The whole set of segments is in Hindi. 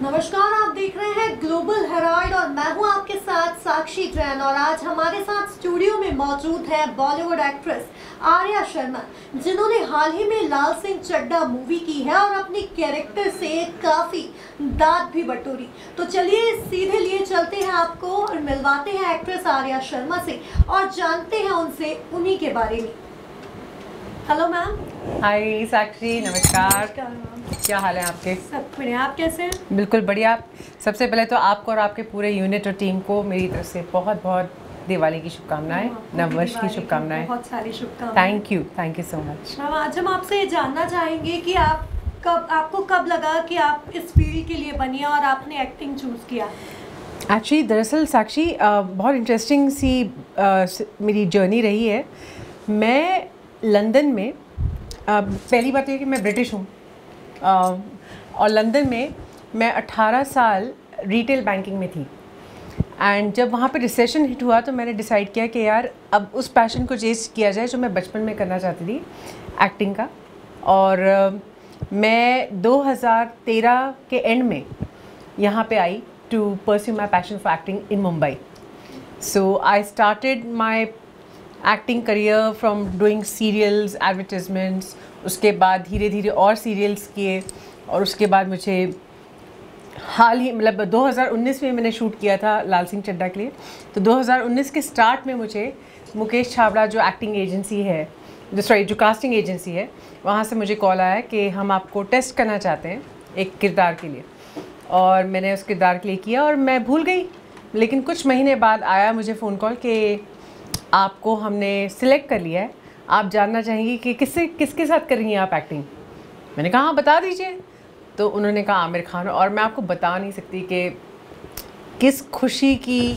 नमस्कार, आप देख रहे हैं ग्लोबल हेराल्ड और मैं हूं आपके साथ साक्षी जैन। और आज हमारे साथ स्टूडियो में मौजूद है बॉलीवुड एक्ट्रेस आर्या शर्मा, जिन्होंने हाल ही में लाल सिंह चड्ढा मूवी की है और अपनी कैरेक्टर से काफी दाद भी बटोरी। तो चलिए सीधे लिए चलते हैं आपको और मिलवाते हैं एक्ट्रेस आर्या शर्मा से और जानते हैं उनसे उन्हीं के बारे में। Hello ma'am. हाय साक्षी, नमस्कार। क्या हाल है आपके? सब बढ़िया, आप कैसे हैं? बिल्कुल बढ़िया। सबसे पहले तो आपको और आपके पूरे यूनिट और टीम को मेरी तरफ से बहुत बहुत दिवाली की शुभकामनाएं, नववर्ष की शुभकामनाएं। बहुत सारी शुभकामनाएं। Thank you so much. Ma'am, आज हम आपसे ये जानना चाहेंगे कि आपको कब लगा कि आप इस फील्ड के लिए बनी और आपने एक्टिंग चूज किया? एक्चुअली दरअसल साक्षी बहुत इंटरेस्टिंग सी मेरी जर्नी रही है। मैं लंदन में पहली बात ये कि मैं ब्रिटिश हूँ और लंदन में मैं 18 साल रिटेल बैंकिंग में थी। एंड जब वहाँ पे रिसेशन हिट हुआ तो मैंने डिसाइड किया कि यार अब उस पैशन को चेज किया जाए जो मैं बचपन में करना चाहती थी, एक्टिंग का। और मैं 2013 के एंड में यहाँ पे I to pursue my passion for acting in Mumbai. So I started my acting career from doing serials, advertisements. उसके बाद धीरे धीरे और सीरियल्स किए और उसके बाद मुझे हाल ही मतलब 2019 में मैंने शूट किया था लाल सिंह चड्ढा के लिए। तो 2019 के स्टार्ट में मुझे मुकेश छाबड़ा जो एक्टिंग एजेंसी है, जो कास्टिंग एजेंसी है, वहाँ से मुझे कॉल आया कि हम आपको टेस्ट करना चाहते हैं एक किरदार के लिए। और मैंने उस किरदार के लिए किया और मैं भूल गई। लेकिन कुछ महीने बाद आया मुझे फ़ोन कॉल कि आपको हमने सिलेक्ट कर लिया है, आप जानना चाहेंगी कि किसके साथ कर रही हैं आप एक्टिंग। मैंने कहा हाँ बता दीजिए। तो उन्होंने कहा आमिर खान। और मैं आपको बता नहीं सकती कि किस खुशी की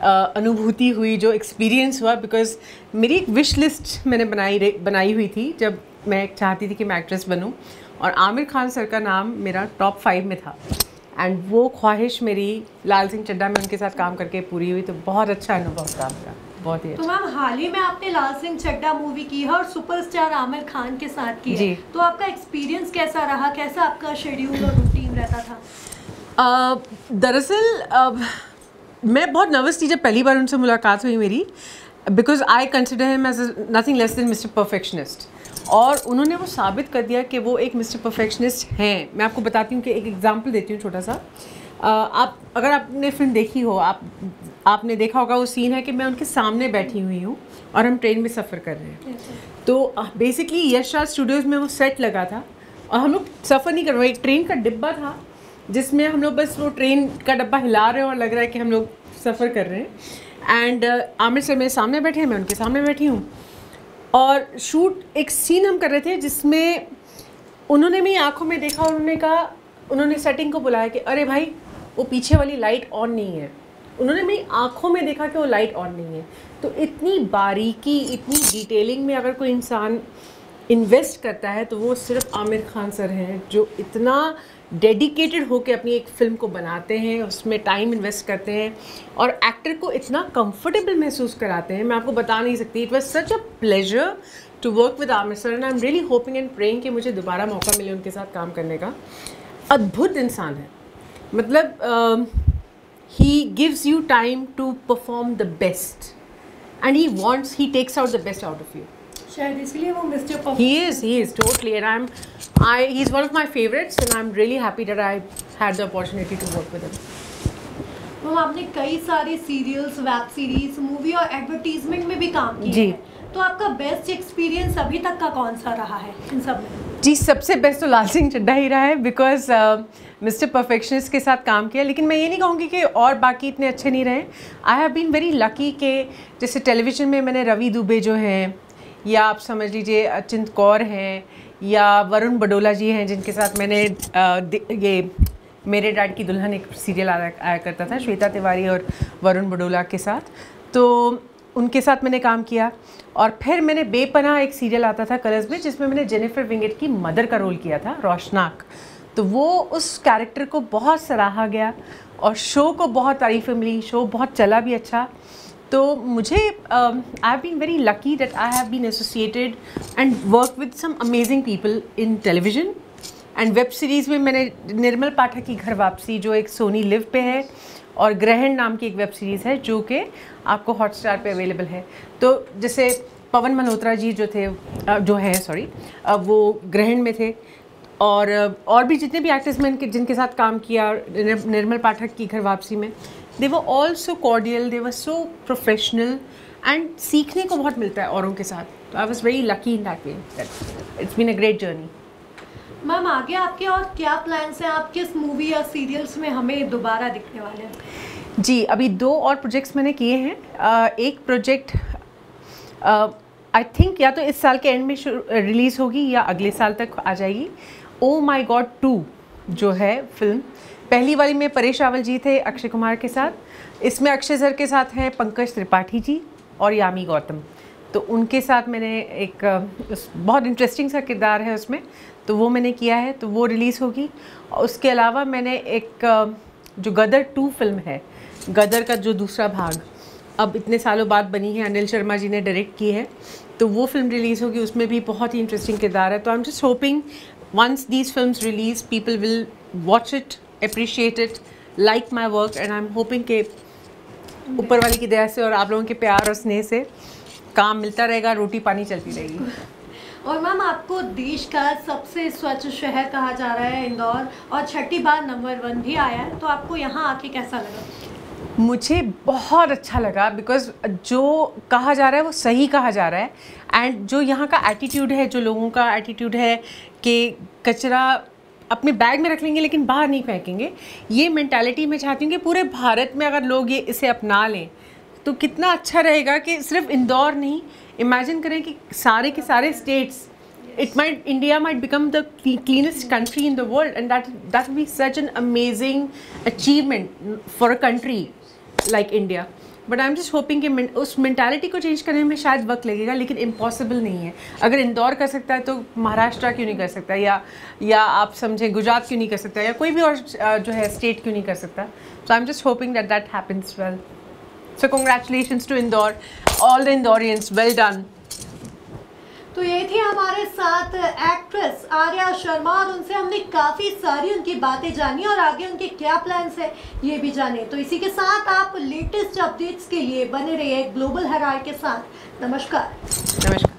अनुभूति हुई, जो एक्सपीरियंस हुआ। बिकॉज़ मेरी एक विश लिस्ट मैंने बनाई हुई थी जब मैं चाहती थी कि मैं एक्ट्रेस बनूं, और आमिर खान सर का नाम मेरा टॉप 5 में था। एंड वो ख्वाहिश मेरी लाल सिंह चड्ढा में उनके साथ काम करके पूरी हुई। तो बहुत अच्छा अनुभव था मेरा, बहुत ही अच्छा। तो मैम, हाल ही में आपने लाल सिंह चड्ढा मूवी की है और सुपरस्टार आमिर खान के साथ की है। तो आपका एक्सपीरियंस कैसा रहा? कैसा आपका शेड्यूल और रूटीन रहता था? दरअसल मैं बहुत नर्वस थी जब पहली बार उनसे मुलाकात हुई मेरी, because I consider him as nothing less than mister perfectionist. और उन्होंने वो साबित कर दिया कि वो एक मिस्टर परफेक्शनिस्ट हैं। मैं आपको बताती हूँ कि एक एग्जांपल देती हूँ छोटा सा। अगर आपने फिल्म देखी हो, आपने देखा होगा वो सीन है कि मैं उनके सामने बैठी हुई हूँ और हम ट्रेन में सफ़र कर रहे हैं। तो बेसिकली यश राज स्टूडियोज़ में वो सेट लगा था और हम लोग सफ़र नहीं कर रहे, एक ट्रेन का डिब्बा था जिसमें हम लोग बस वो ट्रेन का डब्बा हिला रहे हैं और लग रहा है कि हम लोग सफ़र कर रहे हैं। एंड आमिर सर मेरे सामने बैठे हैं, मैं उनके सामने बैठी हूँ और शूट एक सीन हम कर रहे थे जिसमें उन्होंने मेरी आँखों में देखा और उन्होंने सेटिंग को बुलाया कि अरे भाई वो पीछे वाली लाइट ऑन नहीं है। उन्होंने मेरी आँखों में देखा कि वो लाइट ऑन नहीं है। तो इतनी बारीकी, इतनी डिटेलिंग में अगर कोई इंसान इन्वेस्ट करता है तो वो सिर्फ आमिर खान सर हैं, जो इतना डेडिकेटेड होकर अपनी एक फ़िल्म को बनाते हैं, उसमें टाइम इन्वेस्ट करते हैं और एक्टर को इतना कंफर्टेबल महसूस कराते हैं। मैं आपको बता नहीं सकती। It was such a pleasure to work with Aamir sir and I am really hoping and praying कि मुझे दोबारा मौका मिले उनके साथ काम करने का। अद्भुत इंसान है, मतलब he gives you time to perform the best and he takes out the best out of you. शायद इसलिए वो mister perfect. He is totally, and he's one of my favorites and I'm really happy that I had the opportunity to work with him. तो आपने कई सारे सीरियल्स, वेब सीरीज, मूवी और एडवर्टीजमेंट में भी काम किया है। तो आपका बेस्ट एक्सपीरियंस अभी तक का कौन सा रहा है इन सब में? जी, सबसे बेस्ट तो लाल सिंह चड्ढा ही रहा है, बिकॉज मिस्टर परफेक्शनिस्ट के साथ काम किया। लेकिन मैं ये नहीं कहूँगी कि और बाकी इतने अच्छे नहीं रहे। I have been very lucky कि जैसे टेलीविज़न में मैंने रवि दुबे जो हैं, या आप समझ लीजिए अचिंत कौर हैं, या वरुण बडोला जी हैं, जिनके साथ मैंने ये मेरे डैड की दुल्हन एक सीरियल आया करता था, श्वेता तिवारी और वरुण बडोला के साथ। तो उनके साथ मैंने काम किया। और फिर मैंने बेपनाह एक सीरियल आता था कलर्स में, जिसमें मैंने जेनिफर विंगेट की मदर का रोल किया था, रोशनाक। तो वो उस कैरेक्टर को बहुत सराहा गया और शो को बहुत तारीफ़ें मिली, शो बहुत चला भी अच्छा। तो मुझे I have been very lucky that I have been associated and work with some amazing people in television and web series में मैंने निर्मल पाठक की घर वापसी, जो एक सोनी लिव पे है, और ग्रहण नाम की एक वेब सीरीज़ है जो कि आपको हॉटस्टार पे अवेलेबल है। तो जैसे पवन मल्होत्रा जी जो थे, जो हैं सॉरी, वो ग्रहण में थे, और भी जितने भी एक्टर्स मैंने जिनके साथ काम किया निर्मल पाठक की घर वापसी में, they were all so cordial, they were so professional, and सीखने को बहुत मिलता है औरों के साथ। तो I was very lucky in that way, it's been a great journey. Ma'am आगे आपके और क्या प्लान्स हैं? आप किस मूवी या सीरियल्स में हमें दोबारा दिखने वाले हैं? जी, अभी 2 और प्रोजेक्ट्स मैंने किए हैं। एक प्रोजेक्ट आई थिंक या तो इस साल के एंड में रिलीज़ होगी या अगले साल तक आ जाएगी। ओ माई गॉड 2 जो है फिल्म, पहली वाली में परेश रावल जी थे अक्षय कुमार के साथ, इसमें अक्षय सर के साथ हैं पंकज त्रिपाठी जी और यामी गौतम। तो उनके साथ मैंने एक बहुत इंटरेस्टिंग सा किरदार है उसमें, तो वो मैंने किया है, तो वो रिलीज़ होगी। और उसके अलावा मैंने एक जो गदर 2 फिल्म है, गदर का जो दूसरा भाग अब इतने सालों बाद बनी है, अनिल शर्मा जी ने डायरेक्ट की है, तो वो फिल्म रिलीज़ होगी। उसमें भी बहुत ही इंटरेस्टिंग किरदार है। तो I am just hoping once these films release people will watch it, appreciate it, like my work, and I am hoping के ऊपर वाले की दया से और आप लोगों के प्यार और स्नेह से काम मिलता रहेगा, रोटी पानी चलती रहेगी। और मैम आपको देश का सबसे स्वच्छ शहर कहा जा रहा है इंदौर, और 6ठी बार नंबर 1 भी आया है, तो आपको यहाँ आके कैसा लगा? मुझे बहुत अच्छा लगा, बिकॉज जो कहा जा रहा है वो सही कहा जा रहा है, एंड जो यहाँ का एटीट्यूड है, जो लोगों का एटीट्यूड है कि कचरा अपने बैग में रख लेंगे लेकिन बाहर नहीं फेंकेंगे, ये मेंटालिटी मैं चाहती हूँ कि पूरे भारत में अगर लोग ये इसे अपना लें तो कितना अच्छा रहेगा। कि सिर्फ इंदौर नहीं, इमेजिन करें कि सारे के सारे states, India might become the cleanest country in the world, and that would be such an amazing achievement for a country like India. But I'm just hoping कि उस mentality को change करने में शायद वक्त लगेगा, लेकिन impossible नहीं है। अगर इंदौर कर सकता है तो महाराष्ट्र क्यों नहीं कर सकता, या आप समझें गुजरात क्यों नहीं कर सकता, या कोई भी और जो है स्टेट क्यों नहीं कर सकता। So I'm just hoping that happens well. So congratulations to Indore, all the Indorians, well done. तो ये थी हमारे साथ एक्ट्रेस आर्या शर्मा, और उनसे हमने काफ़ी सारी उनकी बातें जानी और आगे उनके क्या प्लान्स हैं ये भी जाने। तो इसी के साथ आप लेटेस्ट अपडेट्स के लिए बने रहिए ग्लोबल हेराल्ड के साथ। नमस्कार।